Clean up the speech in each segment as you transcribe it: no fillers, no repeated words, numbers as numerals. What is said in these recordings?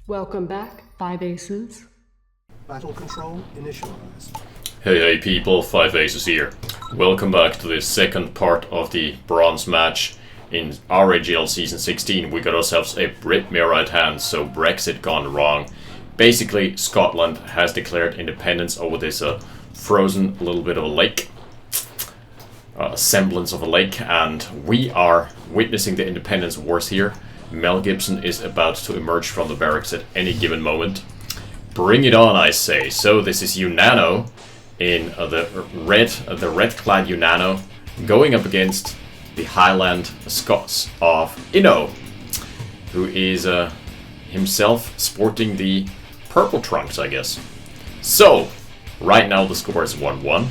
Welcome back, 5 Aces. Battle control initialized. Hey people, 5 Aces here. Welcome back to the second part of the bronze match in RAGL Season 16. We got ourselves a Brit mirror at hand, so Brexit gone wrong. Basically, Scotland has declared independence over this frozen little bit of a lake. Semblance of a lake, and we are witnessing the independence wars here. Mel Gibson is about to emerge from the barracks at any given moment. Bring it on, I say. So this is Unano in the red-clad Unano going up against the Highland Scots of Inno, who is himself sporting the purple trunks, I guess. So, right now the score is 1-1.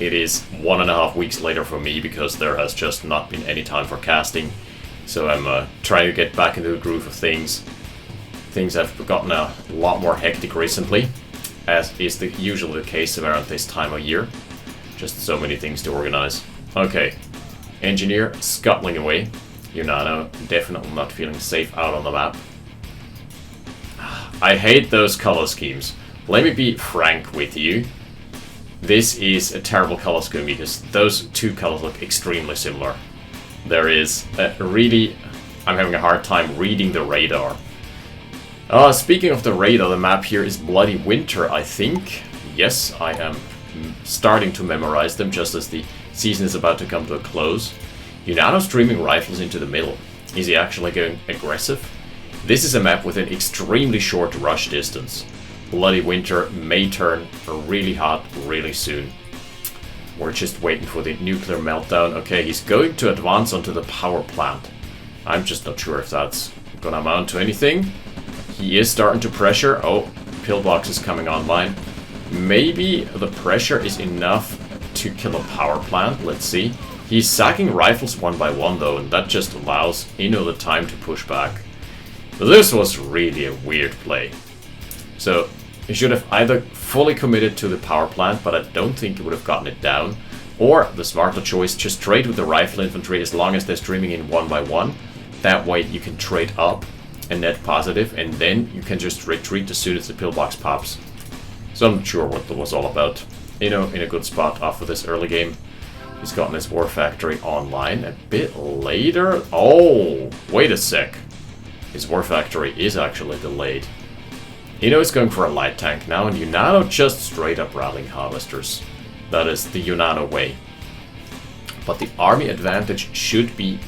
It is 1.5 weeks later for me because there has just not been any time for casting. So I'm trying to get back into the groove of things. Things have gotten a lot more hectic recently, as is usually the case around this time of year. Just so many things to organize. Okay, engineer scuttling away. Unano definitely not feeling safe out on the map. I hate those color schemes. Let me be frank with you. This is a terrible color scheme because those two colors look extremely similar. There is I'm having a hard time reading the radar. Speaking of the radar, the map here is Bloody Winter, I think. Yes, I am starting to memorize them just as the season is about to come to a close. Unano streaming rifles into the middle. Is he actually going aggressive? This is a map with an extremely short rush distance. Bloody Winter may turn really hot really soon. We're just waiting for the nuclear meltdown. Okay, he's going to advance onto the power plant. I'm just not sure if that's gonna amount to anything. He is starting to pressure. Oh, pillbox is coming online. Maybe the pressure is enough to kill a power plant. Let's see. He's sacking rifles one by one though, and that just allows Inno the time to push back. This was really a weird play. So he should have either fully committed to the power plant, but I don't think he would have gotten it down. Or, the smarter choice, just trade with the rifle infantry as long as they're streaming in one by one. That way you can trade up and net positive, and then you can just retreat as soon as the pillbox pops. So I'm not sure what that was all about. Inno in a good spot after this early game. He's gotten his war factory online a bit later. Oh, wait a sec. His war factory is actually delayed. Inno is going for a light tank now, and Unano just straight up rallying harvesters. That is the Unano way. But the army advantage should be,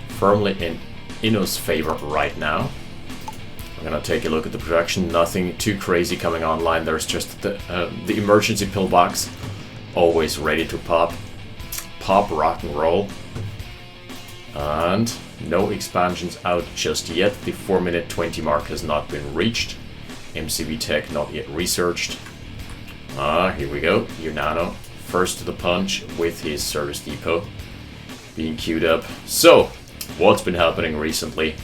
firmly in Inno's favor right now. I'm gonna take a look at the production. Nothing too crazy coming online. There's just the emergency pillbox, always ready to pop, rock and roll. And no expansions out just yet. The 4-minute 20 mark has not been reached. MCV tech not yet researched. Here we go. Unano first to the punch with his service depot being queued up. So, what's been happening recently?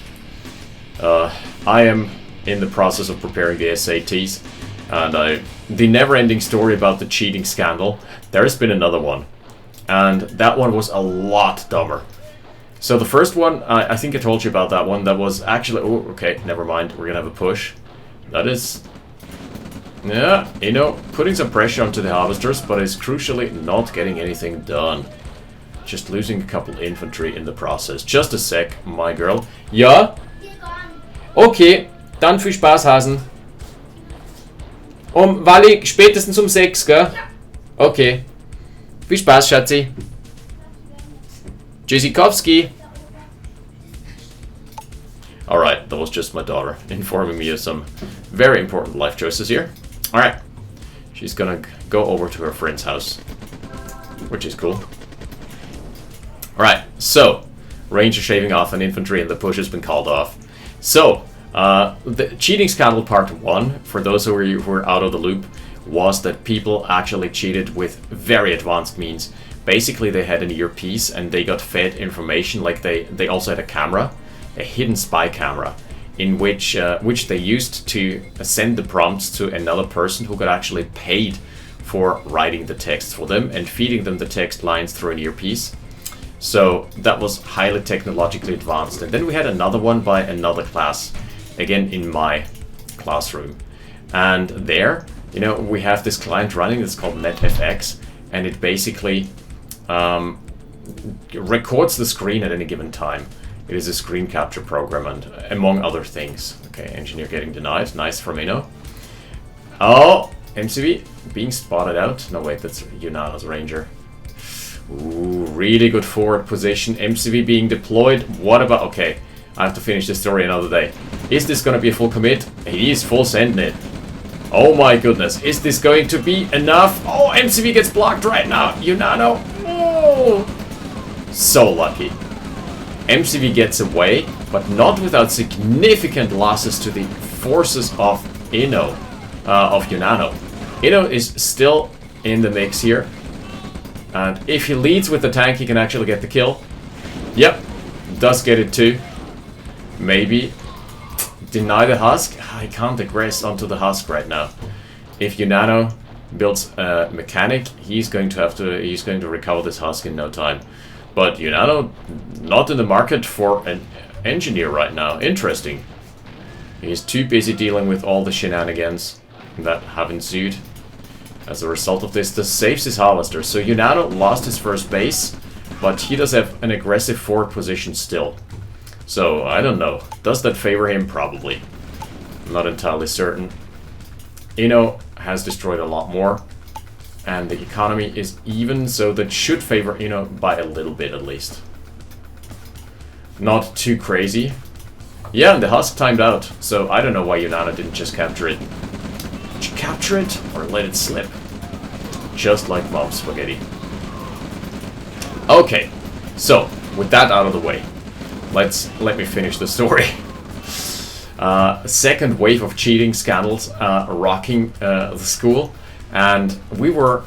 I am in the process of preparing the SATs, and the never-ending story about the cheating scandal. There's been another one, and that one was a lot dumber. So the first one, I think I told you about that one. That was actually... Oh, okay, never mind. We're gonna have a push. That is... Yeah, putting some pressure onto the harvesters, but is crucially not getting anything done. Just losing a couple infantry in the process. Just a sec, my girl. Ja? Okay, dann viel Spaß, Hasen. Wally, spätestens 6, gell? Okay. Viel Spaß, Schatzi. Tschüssikowski. Alright, that was just my daughter informing me of some very important life choices here. Alright, she's gonna go over to her friend's house, which is cool. Alright, so, Ranger shaving off an infantry and the push has been called off. So, the cheating scandal part 1, for those who were out of the loop, was that people actually cheated with very advanced means. Basically, they had an earpiece and they got fed information, like they also had a camera, a hidden spy camera, in which they used to send the prompts to another person who got actually paid for writing the text for them and feeding them the text lines through an earpiece. So that was highly technologically advanced. And then we had another one by another class again in my classroom. And there, you know, we have this client running that's called NetFX, and it basically records the screen at any given time. It is a screen capture program, and among other things. Okay, engineer getting denied. Nice from Inno. Oh, MCV being spotted out. No, wait, that's Unano's Ranger. Ooh, really good forward position. MCV being deployed. What about... Okay, I have to finish this story another day. Is this going to be a full commit? He is full sending it. Oh my goodness. Is this going to be enough? Oh, MCV gets blocked right now. Unano. Oh. So lucky. MCV gets away, but not without significant losses to the forces of Inno, of Unano. Inno is still in the mix here. And if he leads with the tank, he can actually get the kill. Yep, does get it too. Maybe deny the husk. I can't aggress onto the husk right now. If Unano builds a mechanic, he's going to recover this husk in no time. But Unano not in the market for an engineer right now. Interesting. He's too busy dealing with all the shenanigans that have ensued. As a result of this saves his harvester. So Unano lost his first base, but he does have an aggressive forward position still. So, I don't know. Does that favor him? Probably. I'm not entirely certain. Inno has destroyed a lot more, and the economy is even, so that should favor Inno by a little bit at least. Not too crazy. Yeah, and the husk timed out, so I don't know why Unano didn't just capture it. Did you capture it, or let it slip? Just like Mom Spaghetti. Okay, so, with that out of the way, let me finish the story. Second wave of cheating scandals rocking the school, and we were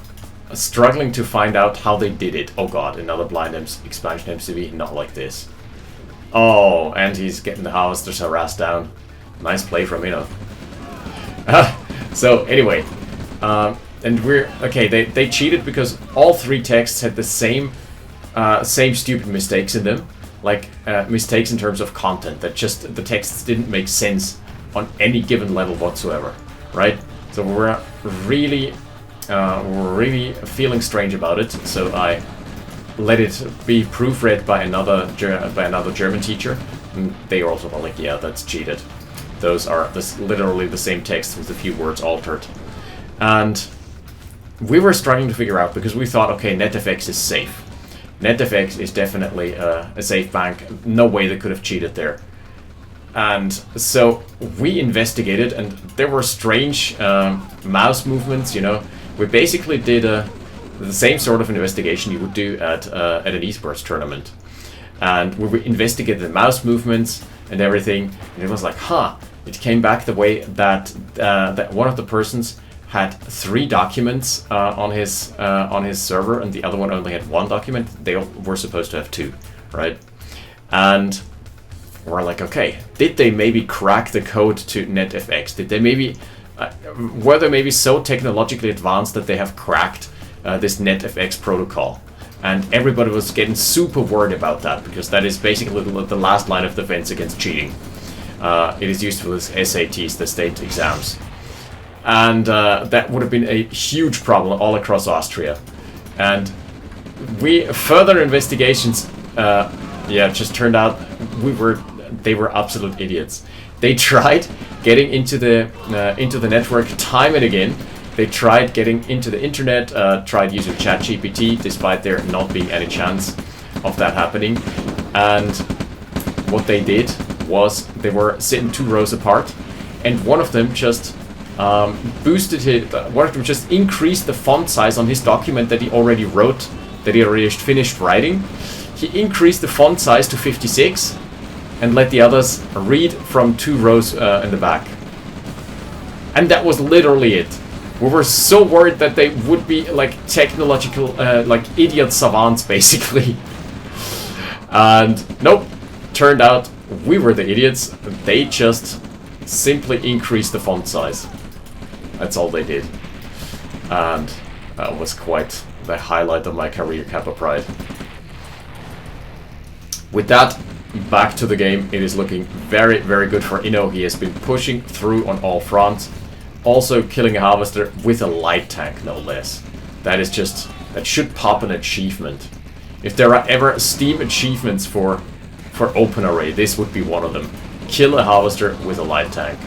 struggling to find out how they did it. Oh god, another blind expansion MCV, not like this. Oh, and he's getting the harvesters harassed down. Nice play from Inno. So anyway, and we're okay. They cheated because all three texts had the same stupid mistakes in them. Like mistakes in terms of content, that just the texts didn't make sense on any given level whatsoever, right? So we're really feeling strange about it. So I let it be proofread by another German teacher. And they also were like, yeah, that's cheated. Those are literally the same text with a few words altered, and we were struggling to figure out because we thought, okay, NetFX is safe. NetFX is definitely a safe bank. No way they could have cheated there. And so we investigated, and there were strange mouse movements, you know. We basically did the same sort of investigation you would do at an esports tournament. And we investigated the mouse movements and everything, and it was like, huh, it came back the way that, that one of the persons had 3 documents on his server, and the other one only had 1 document. They were supposed to have 2, right? And we're like, okay, did they maybe crack the code to NetFX? Did they maybe, were they maybe so technologically advanced that they have cracked this NetFX protocol? And everybody was getting super worried about that, because that is basically the last line of defense against cheating. It is used for the SATs, the state exams. And that would have been a huge problem all across Austria. And further investigations, just turned out they were absolute idiots. They tried getting into the network time and again. They tried getting into the internet, tried using ChatGPT, despite there not being any chance of that happening. And what they did was they were sitting 2 rows apart, and one of them just just increased the font size on his document that he already wrote, that he already finished writing. He increased the font size to 56 and let the others read from 2 rows in the back. And that was literally it. We were so worried that they would be like technological, like idiot savants, basically. And nope, turned out we were the idiots. They just simply increased the font size. That's all they did. And that was quite the highlight of my career, Kappa Pride. With that, back to the game. It is looking very, very good for Inno. He has been pushing through on all fronts. Also killing a harvester with a light tank, no less. That is just... that should pop an achievement. If there are ever Steam achievements for OpenRA, this would be one of them. Kill a harvester with a light tank.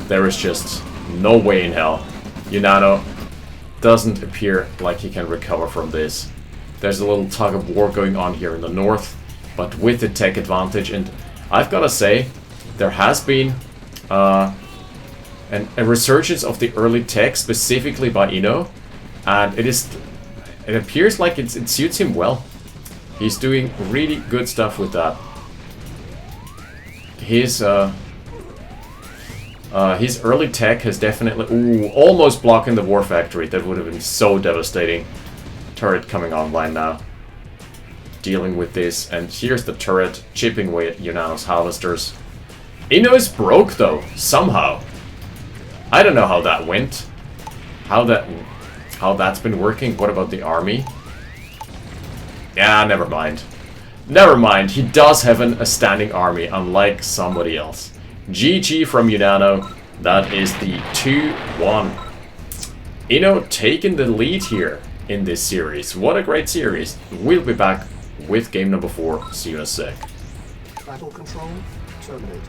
There is just no way in hell. Unano doesn't appear like he can recover from this. There's a little tug of war going on here in the north, but with the tech advantage. And I've got to say, there has been a resurgence of the early tech, specifically by Inno, and it appears like it suits him well. He's doing really good stuff with that. His early tech has definitely... Ooh, almost blocking the war factory. That would have been so devastating. Turret coming online now. Dealing with this. And here's the turret chipping away at Unano's harvesters. Inno is broke though, somehow. I don't know how that went. How that's been working. What about the army? Yeah, never mind. Never mind. He does have a standing army, unlike somebody else. GG from Unano. That is the 2-1. Inno taking the lead here in this series. What a great series. We'll be back with game number 4. See you in a sec. Battle control terminated.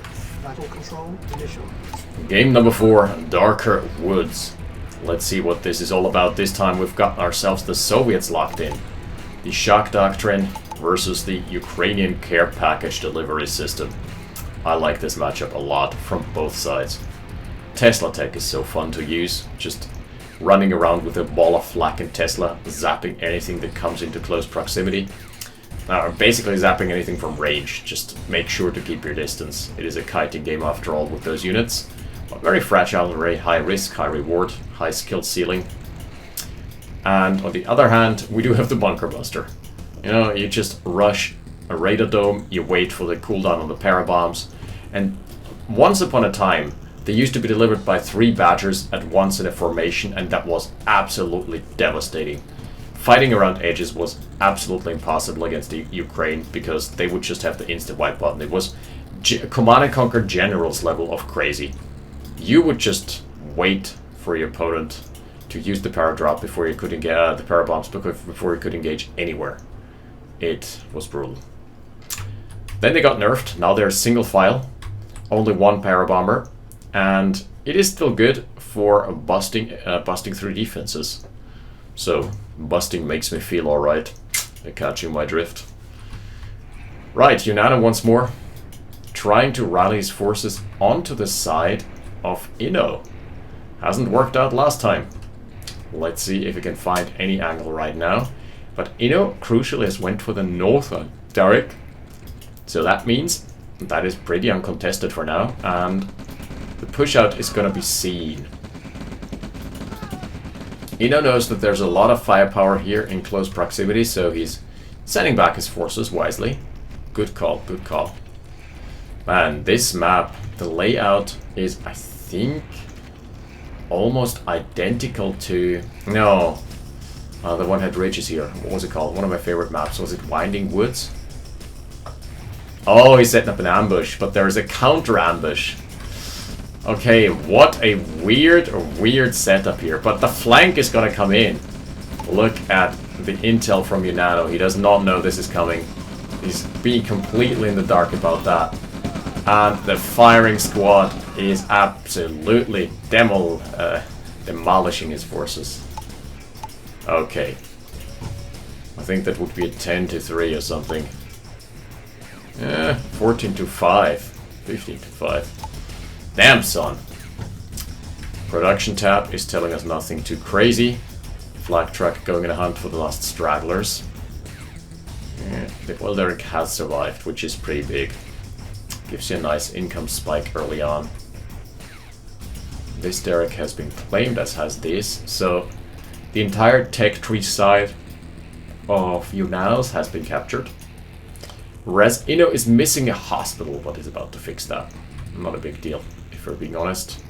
Battle control initialized. Game number 4, Darker Woods. Let's see what this is all about. This time we've got ourselves the Soviets locked in. The shock doctrine versus the Ukrainian care package delivery system. I like this matchup a lot from both sides. Tesla tech is so fun to use. Just running around with a ball of flak in Tesla, zapping anything that comes into close proximity. Basically zapping anything from range. Just make sure to keep your distance. It is a kiting game after all with those units. But very fragile array, high risk, high reward, high skill ceiling. And on the other hand, we do have the Bunker Buster. You know, you just rush a radar dome, you wait for the cooldown on the parabombs, and once upon a time, they used to be delivered by 3 Badgers at once in a formation, and that was absolutely devastating. Fighting around edges was absolutely impossible against the Ukraine, because they would just have the instant wipe button. It was Command and Conquer Generals level of crazy. You would just wait for your opponent to use the paradrop before you could engage the parabombs before you could engage anywhere. It was brutal. Then they got nerfed. Now they're single file, only 1 parabomber, and it is still good for busting through defenses. So busting makes me feel all right. Catching my drift. Right, Unano once more, trying to rally his forces onto the side of Inno. Hasn't worked out last time. Let's see if we can find any angle right now. But Inno, crucially, has went for the north on Derek. So that means that is pretty uncontested for now. And the push-out is going to be seen. Inno knows that there's a lot of firepower here in close proximity, so he's sending back his forces wisely. Good call, good call. Man, this map, the layout is, I think, almost identical to... No. The one had ridges here. What was it called? One of my favorite maps. Was it Winding Woods? Oh, he's setting up an ambush, but there is a counter ambush. Okay, what a weird setup here. But the flank is gonna come in. Look at the intel from Unano. He does not know this is coming. He's being completely in the dark about that. And the firing squad is absolutely demolishing his forces. Okay. I think that would be a 10-3 or something. 14-5. 15-5. Damn, son. Production tab is telling us nothing too crazy. Flag truck going in a hunt for the last stragglers. The oil derrick has survived, which is pretty big. Gives you a nice income spike early on. This derrick has been claimed, as has this, so the entire tech tree side of Unano's has been captured. Whereas Inno is missing a hospital, but is about to fix that. Not a big deal, if we're being honest.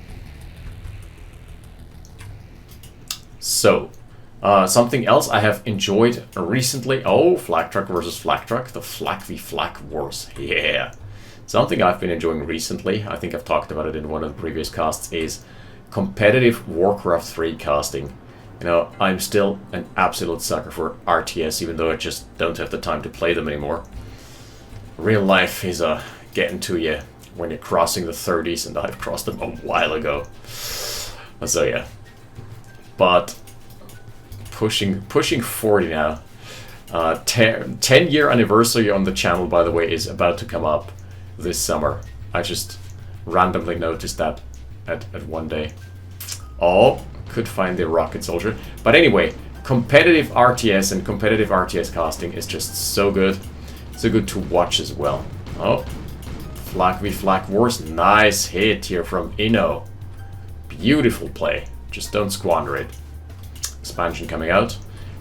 So, Something else I have enjoyed recently. Oh, Flak Truck versus Flak Truck. The Flak v Flak Wars. Yeah. Something I've been enjoying recently, I think I've talked about it in one of the previous casts, is competitive Warcraft 3 casting. You know, I'm still an absolute sucker for RTS, even though I just don't have the time to play them anymore. Real life is getting to you when you're crossing the 30s, and I've crossed them a while ago. So yeah. But pushing 40 now. 10-year anniversary on the channel, by the way, is about to come up this summer. I just randomly noticed that at one day. Oh, could find the rocket soldier. But anyway, competitive RTS and competitive RTS casting is just so good. So good to watch as well. Oh, Flak v Flak Wars. Nice hit here from Inno. Beautiful play. Just don't squander it. Expansion coming out.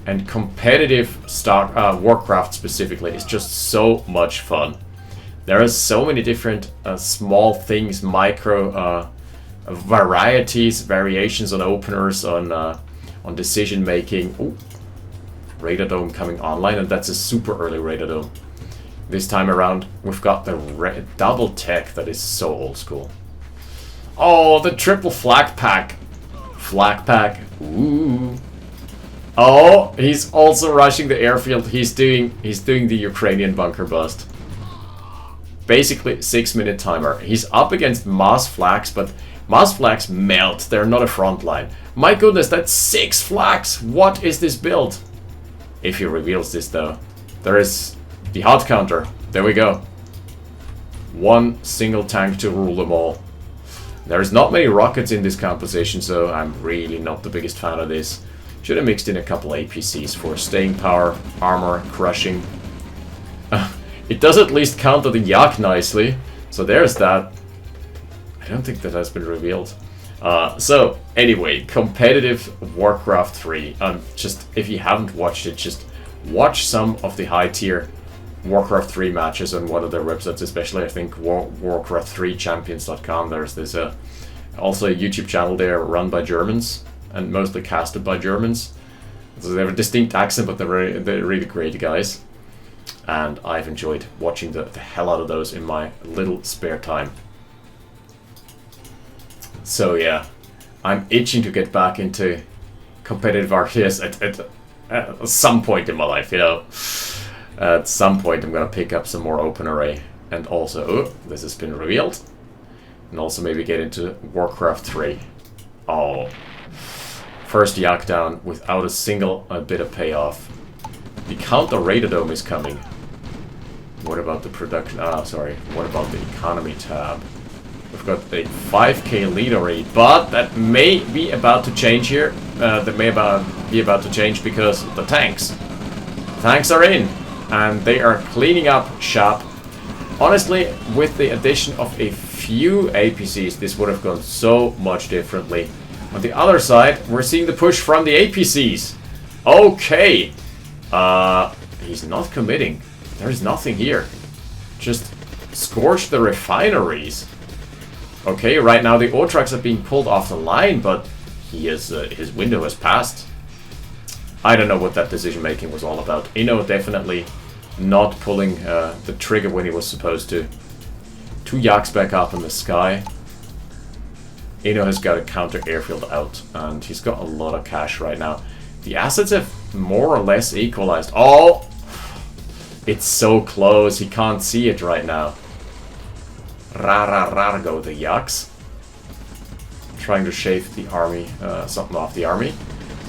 And competitive Warcraft specifically is just so much fun. There are so many different small things, micro varieties, variations on openers, on decision making. Ooh, Radadome coming online, and that's a super early Radadome. This time around, we've got the double tech that is so old school. Oh, the triple flak pack. Flak pack. Ooh. Oh, he's also rushing the airfield. He's doing the Ukrainian bunker bust. Basically, 6-minute timer. He's up against Mass Flags, but Mass Flags melt. They're not a front line. My goodness, that's 6 flags. What is this build? If he reveals this, though, there is the hot counter. There we go. One single tank to rule them all. There's not many rockets in this composition, so I'm really not the biggest fan of this. Should have mixed in a couple APCs for staying power, armor, crushing. It does at least counter the Yak nicely, so there's that. I don't think that has been revealed. So, anyway, competitive Warcraft 3. Just, if you haven't watched it, just watch some of the high-tier Warcraft 3 matches on one of their websites, especially, I think, Warcraft3champions.com. There's this, also a YouTube channel there run by Germans, and mostly casted by Germans. So they have a distinct accent, but they're really great guys. And I've enjoyed watching the hell out of those in my little spare time. So yeah, I'm itching to get back into competitive RTS at some point in my life, you know. At some point I'm gonna pick up some more OpenRA, and also, oh, this has been revealed. And also maybe get into Warcraft 3. Oh, first Yak down without a single bit of payoff. The counter Radadome is coming. What about the production? What about the economy tab? We've got a 5k leader rate, but that may be about to change here. That may be about to change because the tanks are in, and they are cleaning up shop. Honestly, with the addition of a few APCs, this would have gone so much differently. On the other side, we're seeing the push from the APCs. Okay. He's not committing. There's nothing here. Just scorch the refineries. Okay, right now the ore trucks are being pulled off the line, but he is, his window has passed. I don't know what that decision making was all about. Inno definitely not pulling the trigger when he was supposed to. 2 Yaks back up in the sky. Inno has got a counter airfield out, and he's got a lot of cash right now. The assets have more or less equalized. Oh! It's so close, he can't see it right now. Rar go the Yaks. Trying to shave the army, something off the army.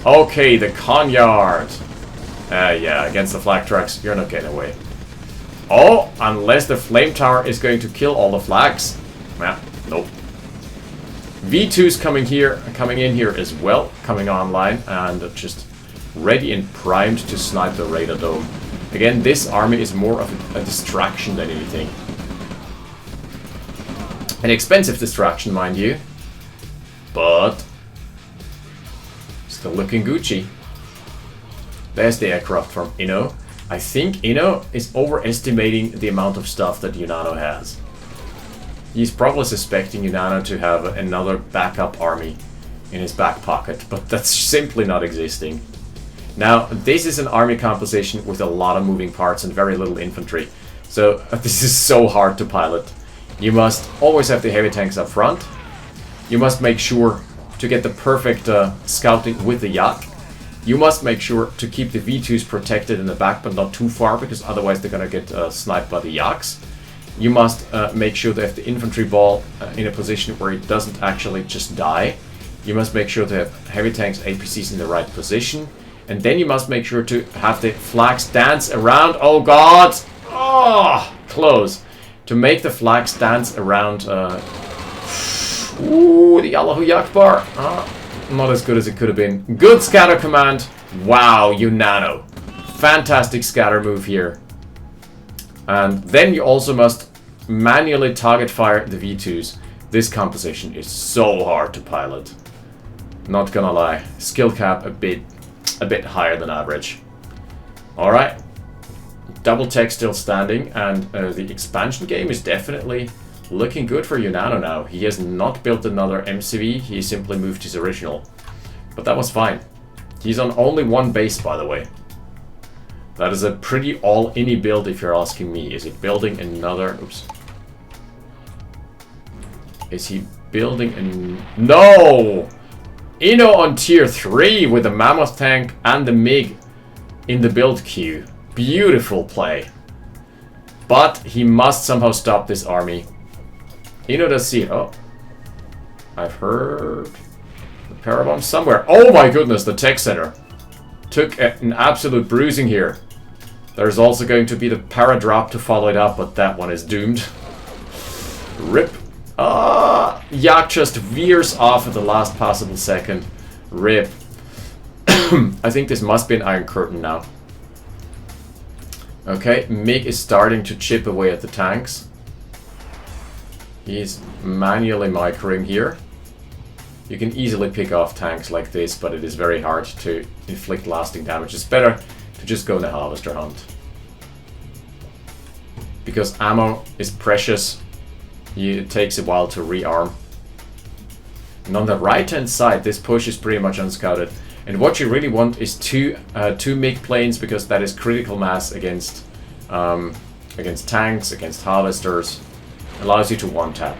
Okay, the Conyard. Yeah, against the flak trucks, you're not getting away. Oh, unless the flame tower is going to kill all the flags. Nah, nope. V2's coming in here as well, coming online, and just ready and primed to snipe the Radadome. Again, this army is more of a distraction than anything. An expensive distraction, mind you, but still looking Gucci. There's the aircraft from Inno. I think Inno is overestimating the amount of stuff that Unano has. He's probably suspecting Unano to have another backup army in his back pocket, but that's simply not existing. Now, this is an army composition with a lot of moving parts and very little infantry. So this is so hard to pilot. You must always have the heavy tanks up front. You must make sure to get the perfect scouting with the Yak. You must make sure to keep the V2s protected in the back, but not too far, because otherwise they're gonna get sniped by the Yaks. You must make sure to have the infantry ball in a position where it doesn't actually just die. You must make sure to have heavy tanks, APCs in the right position. And then you must make sure to have the flags dance around. Oh god! Oh, close. To make the flags dance around. Ooh, the Allahu Akbar. Not as good as it could have been. Good scatter command. Wow, Unano. Fantastic scatter move here. And then you also must manually target fire the V2s. This composition is so hard to pilot. Not gonna lie. Skill cap a bit higher than average. Alright. Double tech still standing, and the expansion game is definitely looking good for Unano now. He has not built another MCV, he simply moved his original. But that was fine. He's on only one base, by the way. That is a pretty all-inny build if you're asking me. Is it building another... Oops. Is he building an... No! Inno on tier 3 with the Mammoth tank and the MiG in the build queue. Beautiful play. But he must somehow stop this army. Inno does see it. Oh. I've heard the parabomb somewhere. Oh my goodness, the tech center took an absolute bruising here. There's also going to be the para drop to follow it up, but that one is doomed. Rip. Yak just veers off at the last possible second. Rip. I think this must be an Iron Curtain now. Okay, MiG is starting to chip away at the tanks. He's manually microing here. You can easily pick off tanks like this, but it is very hard to inflict lasting damage. It's better to just go on a harvester hunt. Because ammo is precious. It takes a while to rearm. And on the right hand side, this push is pretty much unscouted. And what you really want is two MiG planes, because that is critical mass against tanks, against harvesters. Allows you to one-tap.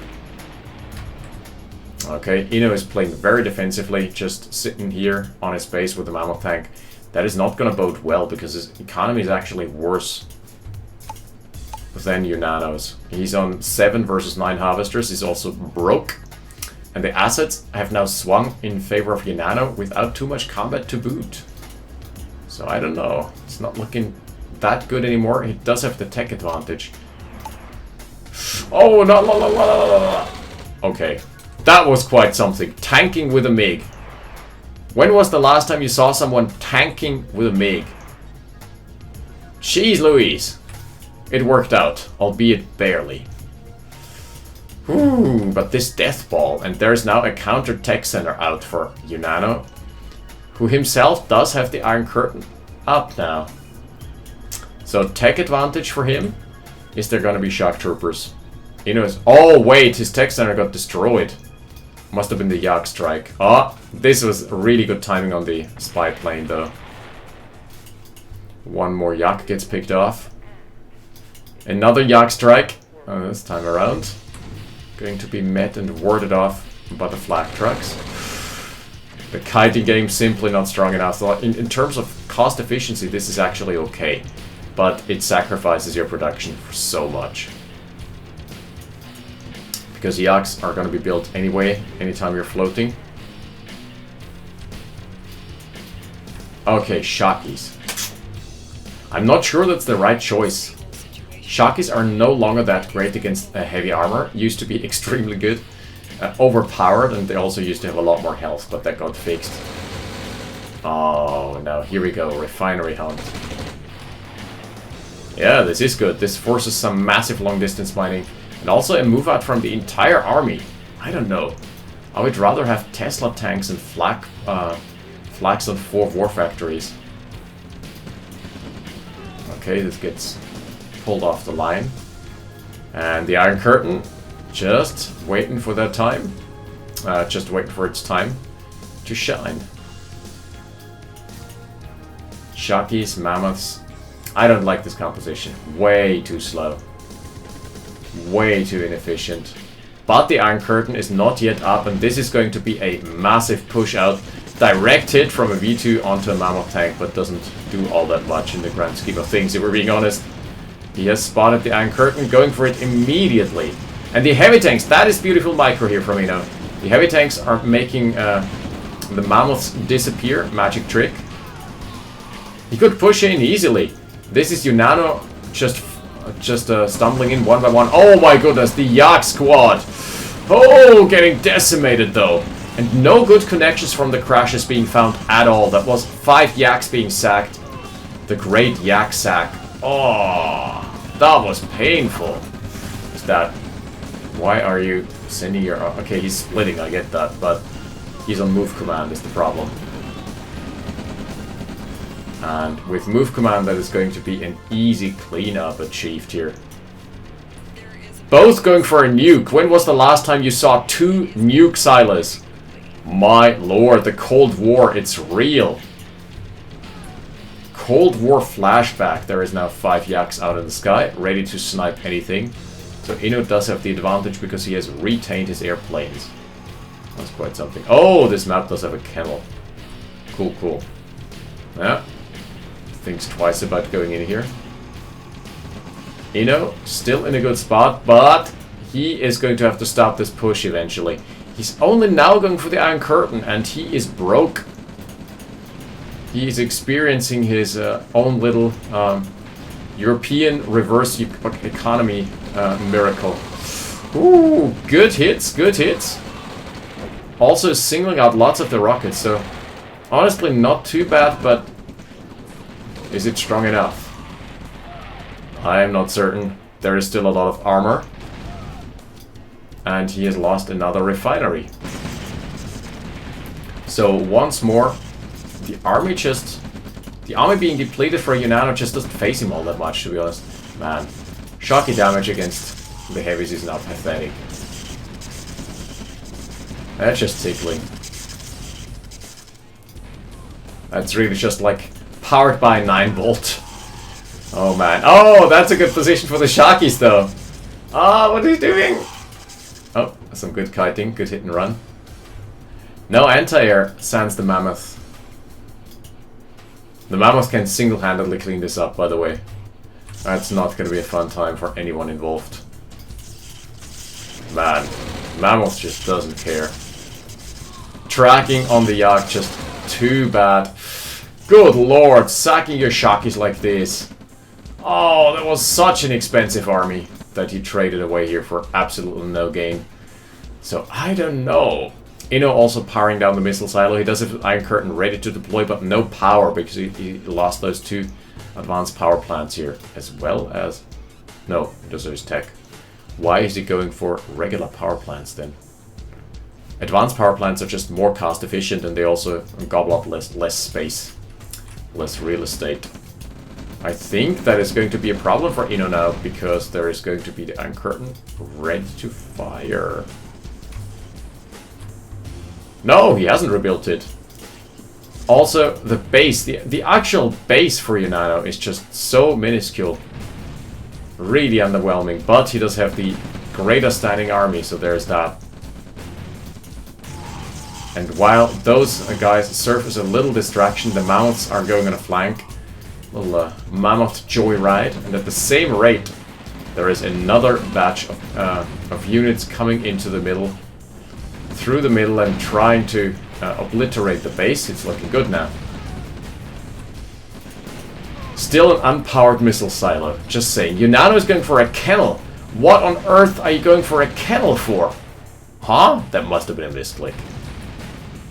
Okay, Inno is playing very defensively, just sitting here on his base with the Mammoth tank. That is not going to bode well, because his economy is actually worse than Unano's. He's on 7 versus 9 harvesters. He's also broke. And the assets have now swung in favor of Unano without too much combat to boot. So I don't know. It's not looking that good anymore. He does have the tech advantage. Oh, no. Okay. That was quite something. Tanking with a MiG. When was the last time you saw someone tanking with a MiG? Jeez Louise. It worked out, albeit barely. Ooh, but this death ball, and there's now a counter tech center out for Unano, who himself does have the Iron Curtain up now. So tech advantage for him. Is there gonna be shock troopers? Oh wait, his tech center got destroyed. Must have been the Yak strike. Oh, this was really good timing on the spy plane though. One more Yak gets picked off. Another Yak strike, this time around. Going to be met and warded off by the flak trucks. The kiting game simply not strong enough. So in terms of cost efficiency, this is actually okay. But it sacrifices your production for so much. Because Yaks are going to be built anyway, anytime you're floating. Okay, Shakis. I'm not sure that's the right choice. Shakis are no longer that great against heavy armor. Used to be extremely good. Overpowered, and they also used to have a lot more health, but that got fixed. Oh, now here we go. Refinery hunt. Yeah, this is good. This forces some massive long-distance mining. And also a move out from the entire army. I don't know. I would rather have Tesla tanks and flaks on 4 war factories. Okay, this gets pulled off the line. And the Iron Curtain, just waiting for that time. Just waiting for its time to shine. Shockies, Mammoths. I don't like this composition. Way too slow. Way too inefficient. But the Iron Curtain is not yet up, and this is going to be a massive push out. Direct hit from a V2 onto a Mammoth tank, but doesn't do all that much in the grand scheme of things, if we're being honest. He has spotted the Iron Curtain, going for it immediately. And the heavy tanks, that is beautiful micro here from Inno. The heavy tanks are making the Mammoths disappear, magic trick. He could push in easily. This is Unano just stumbling in one by one. Oh my goodness, the Yak squad. Oh, getting decimated though. And no good connections from the crashes being found at all. That was 5 Yaks being sacked. The great Yak sack. Oh, that was painful. Is that... Why are you sending your... Okay, he's splitting, I get that, but he's on move command is the problem. And with move command, that is going to be an easy cleanup achieved here. Both going for a nuke. When was the last time you saw 2 nuke silos? My lord, the Cold War, it's real. Cold War flashback. There is now 5 Yaks out in the sky, ready to snipe anything. So Inno does have the advantage because he has retained his airplanes. That's quite something. Oh, this map does have a kennel. Cool, cool. Yeah. Thinks twice about going in here. Inno, still in a good spot, but he is going to have to stop this push eventually. He's only now going for the Iron Curtain, and he is broke. He is experiencing his own little European reverse economy miracle. Ooh, good hits, good hits. Also singling out lots of the rockets, so honestly not too bad, but is it strong enough? I am not certain. There is still a lot of armor. And he has lost another refinery. So once more, the army being depleted for Unano just doesn't face him all that much, to be honest. Man, shocky damage against the heavies is now pathetic. That's just tickling. That's really just like powered by 9-volt. Oh man. Oh, that's a good position for the Shockies though. Ah, what are you doing? Oh, some good kiting, good hit and run. No anti-air, sans the Mammoth. The Mammoth can single-handedly clean this up, by the way. That's not going to be a fun time for anyone involved. Man, Mammoth just doesn't care. Tracking on the Yak, just too bad. Good lord, sacking your Shockies like this. Oh, that was such an expensive army that he traded away here for absolutely no gain. So, I don't know. Inno also powering down the missile silo. He does have Iron Curtain ready to deploy, but no power because he lost those 2 advanced power plants here. As well as... No, he does have his tech. Why is he going for regular power plants then? Advanced power plants are just more cost efficient and they also gobble up less space. Less real estate. I think that is going to be a problem for Inno now, because there is going to be the Iron Curtain ready to fire. No, he hasn't rebuilt it. Also, the base, the actual base for Unano is just so minuscule. Really underwhelming, but he does have the greatest standing army, so there's that. And while those guys serve as a little distraction, the Mammoths are going on a flank. Little Mammoth joyride, and at the same rate, there is another batch of units coming into the middle, through the middle, and trying to obliterate the base. It's looking good now. Still an unpowered missile silo. Just saying. Unano is going for a kennel. What on earth are you going for a kennel for? Huh? That must have been a misclick.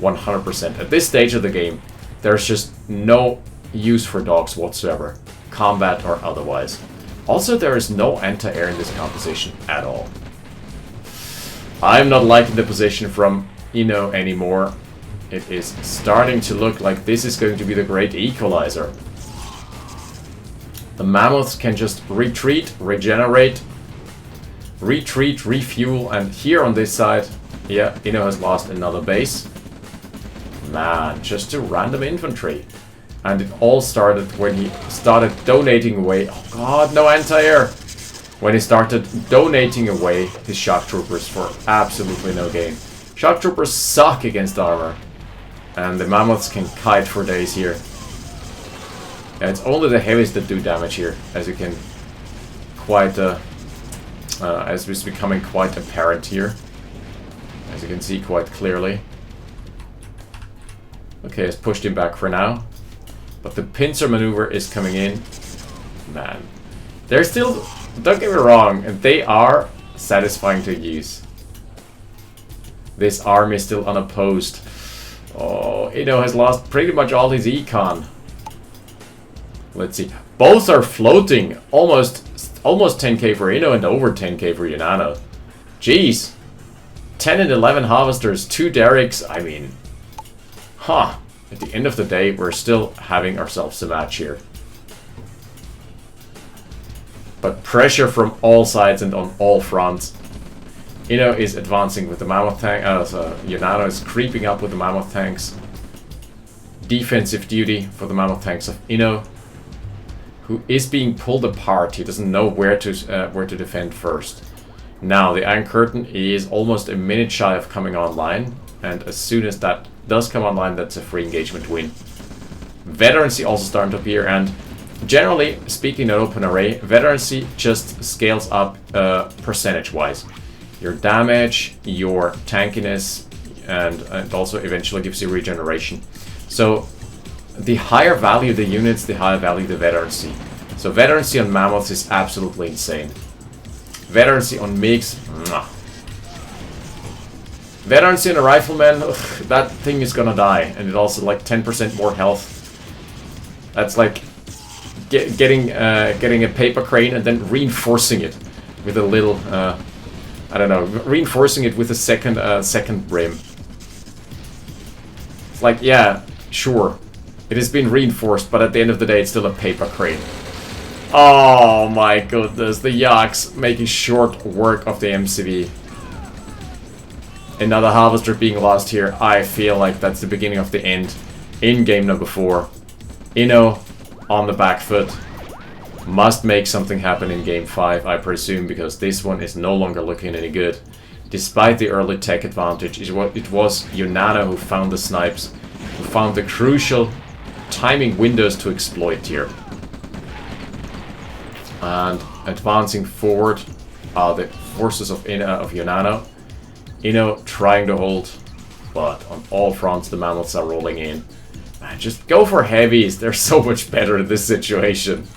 100%. At this stage of the game, there's just no use for dogs whatsoever, combat or otherwise. Also, there is no anti-air in this composition at all. I'm not liking the position from Inno anymore. It is starting to look like this is going to be the great equalizer. The Mammoths can just retreat, regenerate, retreat, refuel, and here on this side, yeah, Inno has lost another base. Man, just to random infantry. And it all started when he started donating away... Oh god, no anti-air! When he started donating away his shock troopers for absolutely no gain. Shock troopers suck against armor. And the mammoths can kite for days here. And it's only the heavies that do damage here, as you can quite... as it's becoming quite apparent here. As you can see quite clearly. Okay, it's pushed him back for now. But the pincer maneuver is coming in. Man. They're still... Don't get me wrong, they are satisfying to use. This army is still unopposed. Oh, Inno has lost pretty much all his econ. Let's see. Both are floating. Almost 10k for Inno and over 10k for Unano. Jeez. 10 and 11 harvesters, 2 derricks. I mean... Huh. At the end of the day, we're still having ourselves a match here. But pressure from all sides and on all fronts. Inno is advancing with the mammoth tank. Unano is creeping up with the mammoth tanks. Defensive duty for the mammoth tanks of Inno, who is being pulled apart. He doesn't know where to defend first. Now the Iron Curtain is almost a minute shy of coming online, and as soon as that does come online, that's a free engagement win. Veterancy also starting to appear, and generally speaking at OpenRA, veterancy just scales up percentage-wise. Your damage, your tankiness, and also eventually gives you regeneration. So the higher value the units, the higher value the veterancy. So veterancy on mammoths is absolutely insane. Veterancy on MiGs, mwah. Veterancy on a rifleman, ugh, that thing is gonna die, and it also like 10% more health. That's like getting a paper crane and then reinforcing it with a little, I don't know, reinforcing it with a second brim. It's like, yeah, sure, it has been reinforced, but at the end of the day, it's still a paper crane. Oh my goodness, the Yaks making short work of the MCV. Another harvester being lost here. I feel like that's the beginning of the end in game number 4. Inno on the back foot. Must make something happen in game 5, I presume, because this one is no longer looking any good. Despite the early tech advantage, it was Unano who found the snipes, who found the crucial timing windows to exploit here. And advancing forward are the forces of Unano. Inno trying to hold, but on all fronts the mammoths are rolling in. Man, just go for heavies, they're so much better in this situation.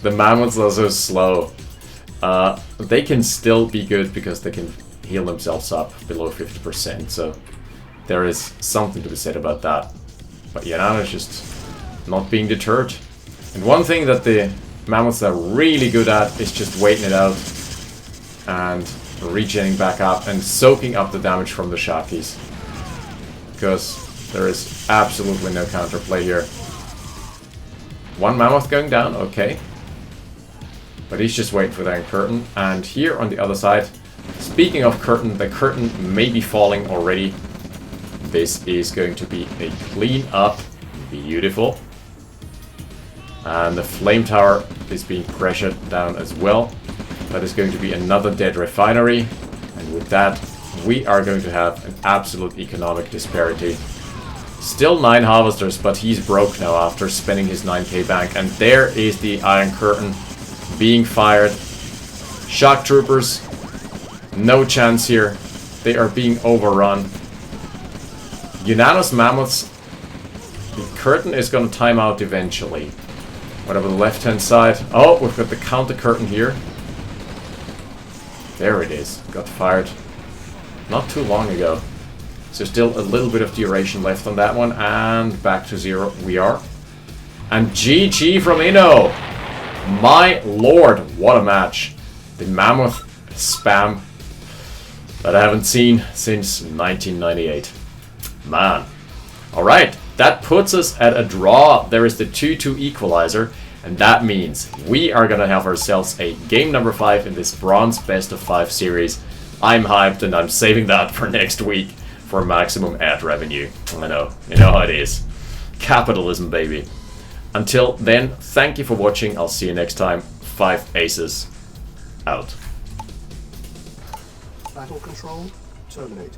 The mammoths are so slow. They can still be good because they can heal themselves up below 50%, so there is something to be said about that. But Unano is just not being deterred. And one thing that the mammoths are really good at is just waiting it out and regenerating back up and soaking up the damage from the Shakis. Because there is absolutely no counterplay here. One mammoth going down, okay. But he's just waiting for that curtain. And here on the other side, speaking of curtain, the curtain may be falling already. This is going to be a clean up. Beautiful. And the flame tower is being pressured down as well. That is going to be another dead refinery. And with that, we are going to have an absolute economic disparity. Still 9 harvesters, but he's broke now after spending his 9k bank. And there is the Iron Curtain being fired. Shock troopers, no chance here. They are being overrun. Unano's mammoths, the curtain is going to time out eventually. Whatever the left hand side. Oh, we've got the counter curtain here. There it is. Got fired not too long ago. So still a little bit of duration left on that one. And back to 0 we are. And GG from Inno. My lord, what a match. The mammoth spam that I haven't seen since 1998. Man. Alright, that puts us at a draw. There is the 2-2 equalizer. And that means we are going to have ourselves a game number 5 in this bronze best of 5 series. I'm hyped and I'm saving that for next week for maximum ad revenue. I know, you know how it is. Capitalism, baby. Until then, thank you for watching. I'll see you next time. 5 aces out. Battle control terminated.